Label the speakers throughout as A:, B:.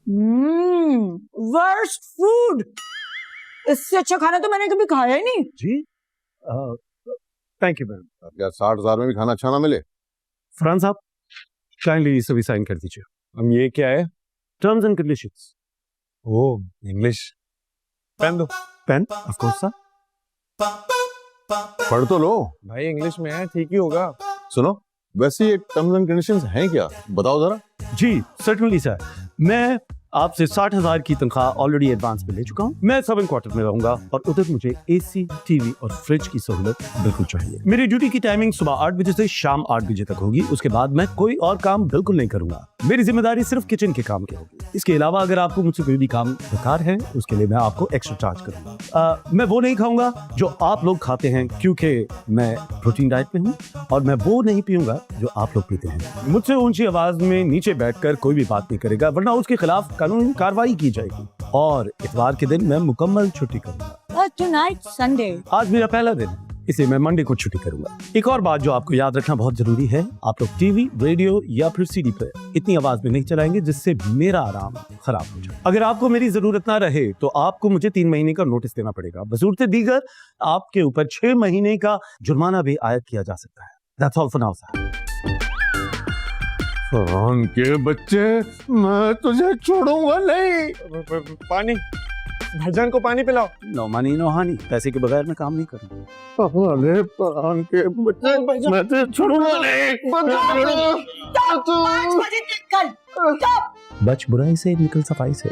A: Worst food. इससे अच्छा खाना तो मैंने कभी खाया ही नहीं।
B: जी थैंक यू मैम।
C: क्या 60,000 में भी खाना अच्छा ना मिले?
B: फरहान साहब काइंडली सभी साइन कर दीजिए।
D: हम ये क्या है?
B: Terms and conditions.
D: Oh English. Pen दो।
B: Pen of course sir.
C: पढ़ तो लो
D: भाई इंग्लिश में है, ठीक ही होगा।
C: सुनो, वैसे ये टर्म्स एंड कंडीशंस हैं क्या, बताओ जरा।
B: जी सर्टनली सर, मैं आपसे 60,000 की तनख्वाह ऑलरेडी एडवांस में ले चुका हूँ। मैं 7 क्वार्टर में रहूंगा और उधर मुझे एसी, टीवी और फ्रिज की सहूलत बिल्कुल चाहिए। मेरी ड्यूटी की टाइमिंग सुबह 8 बजे से शाम 8 बजे तक होगी। उसके बाद मैं कोई और काम बिल्कुल नहीं करूंगा। मेरी जिम्मेदारी सिर्फ किचन के काम की होगी। इसके अलावा अगर आपको मुझसे कोई भी काम दरकार है उसके लिए मैं आपको एक्स्ट्रा चार्ज करूंगा। मैं वो नहीं खाऊंगा जो आप लोग खाते हैं, क्योंकि मैं प्रोटीन डाइट पे हूँ, और मैं वो नहीं पीऊंगा जो आप लोग पीते हैं। मुझसे ऊंची आवाज में नीचे बैठकर कोई भी बात नहीं करेगा, वरना उसके खिलाफ कानूनी कार्रवाई की जाएगी। और इतवार के दिन मैं मुकम्मल छुट्टी करूंगा।
A: Tonight Sunday.
B: आज मेरा पहला दिन है, इसलिए मैं मंडे को छुट्टी करूंगा। एक और बात जो आपको याद रखना बहुत जरूरी है, आप लोग टीवी, रेडियो या फिर सीडी पर इतनी आवाज में नहीं चलाएंगे जिससे मेरा आराम खराब हो जाए। अगर आपको मेरी जरूरत ना रहे तो आपको मुझे 3 महीने का नोटिस देना पड़ेगा। बसूरत दीगर आपके ऊपर 6 महीने का जुर्माना भी आयद किया जा सकता है। That's all for now, sir.
C: Farhan के बच्चे, मैं तुझे छोड़ूंगा नहीं।
D: पानी, भाईजान को पानी पिलाओ।
B: नो मनी नो हानि, पैसे के बगैर मैं काम नहीं करूंगा।
C: अरे फरहान के बच्चे, मैं तुझे छोड़ूंगा नहीं।
A: 5 बजे तक कल।
B: बच बुराई से निकल सफाई से।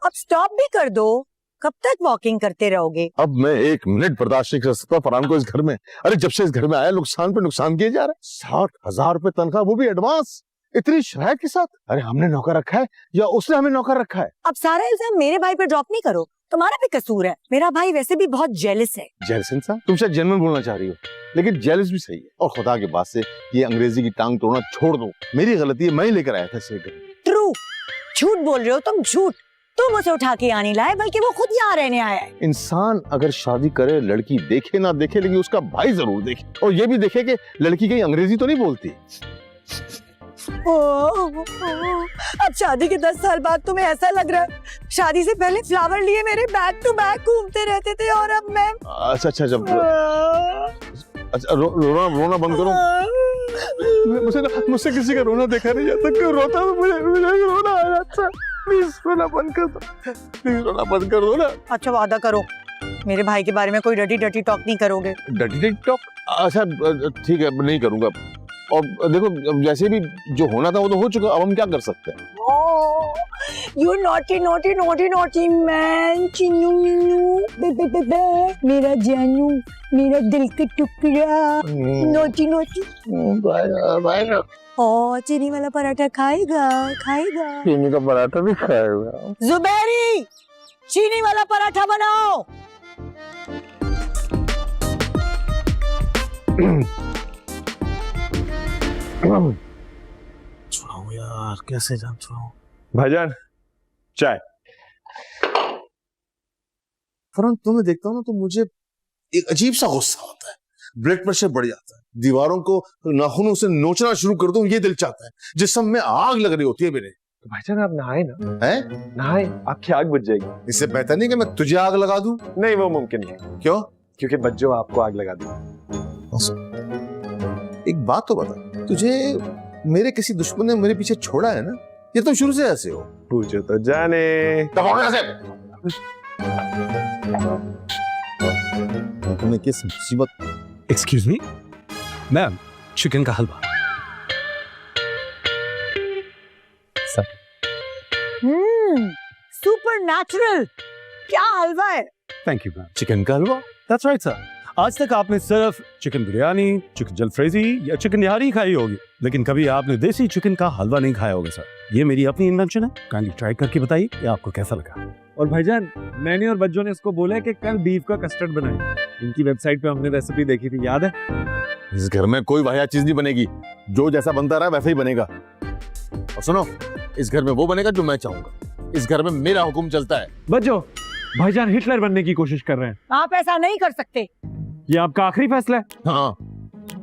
A: अब स्टॉप भी कर दो। कब तक वॉकिंग करते रहोगे?
C: अब मैं 1 मिनट बर्दाश्त नहीं कर सकता फरहान को इस घर में। अरे जब से इस घर में आया नुकसान पे नुकसान किए जा रहे हैं। 60,000 रुपए तनख्वाह, वो भी एडवांस, इतनी शरायत के साथ। अरे हमने नौकर रखा है या उसने हमें नौकर रखा है?
A: अब सारा इल्जाम मेरे भाई पे ड्रॉप नहीं करो, तुम्हारा भी कसूर है। मेरा भाई वैसे भी बहुत जेलस है।
C: जेलस इंसान? तुम शायद जेन्युइन बोलना चाह रही हो, लेकिन जेलस भी सही है। और खुदा के बाद से ये अंग्रेजी की टांग तोड़ना छोड़ दो। मेरी गलती है, मैं ही लेकर आया था इसे।
A: ट्रू, झूठ बोल रहे हो तुम, झूठ। तुम उसे उठा के यहाँ नहीं लाए, बल्कि वो खुद यहाँ रहने आया है।
C: इंसान अगर शादी करे, लड़की देखे ना देखे, लेकिन उसका भाई जरूर देखे, और ये भी देखे कि लड़की कहीं अंग्रेजी तो नहीं बोलती।
A: अब शादी के 10 साल बाद तुम्हें ऐसा लग रहा है शादी से पहले फ्लावर लिए मेरे बैक टू बैक घूमते रहते थे, और अब मैं
C: अच्छा जब अच्छा रोना बंद करो। मुझसे किसी का रोना देखा नहीं जाता। क्यों रोता हूँ? मुझे रोना आ जाता। प्लीज रोना बंद कर दो, प्लीज रोना बंद कर दो ना।
A: अच्छा वादा करो मेरे भाई के बारे में कोई डटी टॉक नहीं करोगे।
C: डटी टॉक? अच्छा ठीक है, नहीं करूंगा। और देखो, जैसे भी जो होना था वो तो हो चुका, अब हम क्या कर सकते हैं?
A: You naughty naughty naughty naughty man, Chinnu मेरा जानू, मेरा दिल का टुकड़ा, naughty naughty। ओ चीनी वाला पराठा खाएगा?
C: चीनी का पराठा भी खाएगा।
A: जुबैरी, चीनी वाला पराठा बनाओ।
B: छुड़ाऊं यार, कैसे जान छुड़ाऊं?
D: भाईजान चाय।
C: फरहान, तुम्हें देखता हूँ ना तो मुझे एक अजीब सा गुस्सा होता है, ब्लड प्रेशर बढ़ जाता है, दीवारों को नाखूनों से नोचना शुरू कर दूं ये दिल चाहता है, जिस्म में आग लग रही होती है मेरे।
D: तो भाईजान आप नहाए ना।
C: हैं?
D: नहाए, आपकी आग बुझ जाएगी।
C: इससे बेहतर नहीं कि मैं तुझे आग लगा दूं?
D: नहीं, वो मुमकिन नहीं।
C: क्यों?
D: क्योंकि बच्चों आपको आग लगा दी।
C: एक बात तो बता, तुझे मेरे किसी दुश्मन ने मेरे पीछे छोड़ा है ना? ये तुम शुरू से ऐसे हो?
D: पूछो तो जाने।
C: तुम्हें किस मुसीबत?
B: एक्सक्यूज मी मैम, चिकन का हलवा।
A: सुपर नेचुरल, क्या हलवा है?
B: Thank you ma'am. चिकन का हलवा, दैट्स राइट सर। आज तक आपने सिर्फ चिकन बिरयानी, चिकन जलफ्रेजी या चिकन निहारी खाई होगी, लेकिन कभी आपने देसी चिकन का हलवा नहीं खाया होगा सर। ये मेरी अपनी इन्वेंशन है, काइंडली ट्राई करके बताइए कि आपको कैसा लगा।
D: और भाईजान, मैंने और बच्चों ने इसको बोला है कि कल बीफ का कस्टर्ड बनाएं। इनकी वेबसाइट पे हमने रेसिपी देखी थी, याद है?
C: इस घर में कोई वाहियात चीज नहीं बनेगी, जो जैसा बनता रहा वैसा ही बनेगा। और सुनो, इस घर में वो बनेगा जो मैं चाहूंगा। इस घर में मेरा हुक्म चलता है।
D: बच्चों, भाईजान हिटलर बनने की कोशिश कर रहे हैं।
A: आप ऐसा नहीं कर सकते।
D: ये आपका आखिरी फैसला है?
C: हाँ,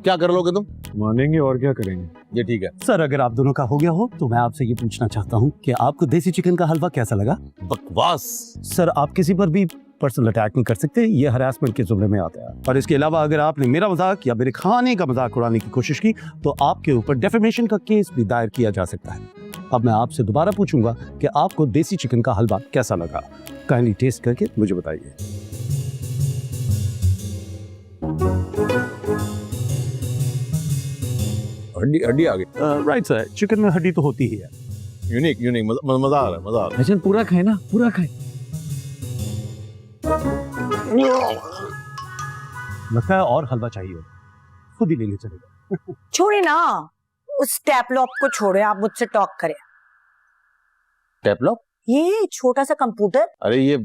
C: क्या कर लोगे तुम?
D: मानेंगे और क्या करेंगे।
C: ये ठीक है।
B: सर अगर आप दोनों का हो गया हो तो मैं आपसे ये पूछना चाहता हूँ कि आपको देसी चिकन का हलवा कैसा लगा?
C: बकवास।
B: सर आप किसी पर भी पर्सनल अटैक नहीं कर सकते, ये हरासमेंट के जुमरे में आता है। और इसके अलावा अगर आपने मेरा मजाक या मेरे खाने का मजाक उड़ाने की कोशिश की तो आपके ऊपर डेफेमेशन का केस भी दायर किया जा सकता है। अब मैं आपसे दोबारा पूछूंगा कि आपको देसी चिकन का हलवा कैसा लगा। काइंडली टेस्ट करके मुझे बताइए।
C: हड्डी हड्डी आ गई।
B: राइट सर, चिकन में हड्डी तो होती ही है।
C: यूनिक यूनिक, मजा आ रहा है, मजा आ रहा
D: भाईजान पूरा खाए ना, पूरा खाए।
B: लगता है और हलवा चाहिए, खुद ही लेंगे चलेगा।
A: छोड़े ना, उस टैपलॉप को छोड़े, आप मुझसे टॉक करें।
C: टैपलॉप?
A: ये छोटा सा कंप्यूटर।
C: अरे ये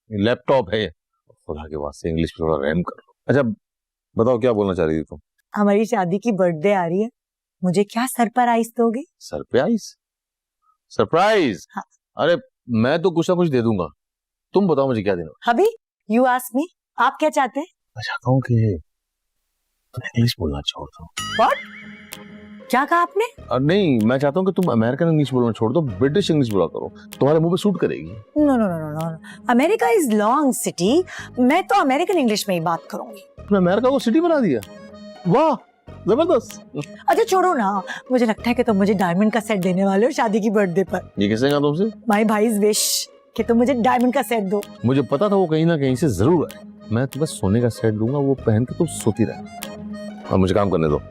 C: लैपटॉप है। खुदा के वास्ते इंग्लिश में थोड़ा रहम करो। अच्छा बताओ क्या बोलना चाह रही थी तुम?
A: हमारी शादी की बर्थडे आ रही है, मुझे क्या सरप्राइज दोगे?
C: सरप्राइज? सरप्राइज?
A: हाँ।
C: अरे मैं तो कुछ ना कुछ दे दूंगा, तुम बताओ मुझे क्या देना।
A: अभी यू आस्क मी, आप क्या चाहते हैं?
C: मैं चाहता हूँ कि तुम इंग्लिश बोलना छोड़ दो।
A: What? क्या कहा आपने?
C: नहीं, मैं चाहता हूँ कि तुम अमेरिकन इंग्लिश बोलना छोड़ दो, ब्रिटिश इंग्लिश बोला करो, तुम्हारे मुंह पे सूट करेगी।
A: No no no no no, America is long city, मैं तो अमेरिकन इंग्लिश में ही बात करूंगी।
C: तुमने अमेरिका को सिटी बना दिया, वाह जबरदस्त।
A: अच्छा छोड़ो ना, मुझे लगता है कि तुम मुझे डायमंड का सेट देने वाले हो शादी की बर्थडे पर।
C: ये किसने कहा तुमसे?
A: माय भाईज विश कि तुम मुझे डायमंड का सेट दो।
C: मुझे पता था वो कहीं ना कहीं से जरूर आए। मैं तुम्हें सोने का सेट दूंगा, वो पहन के तुम सोती रहना। अब मुझे काम करने दो।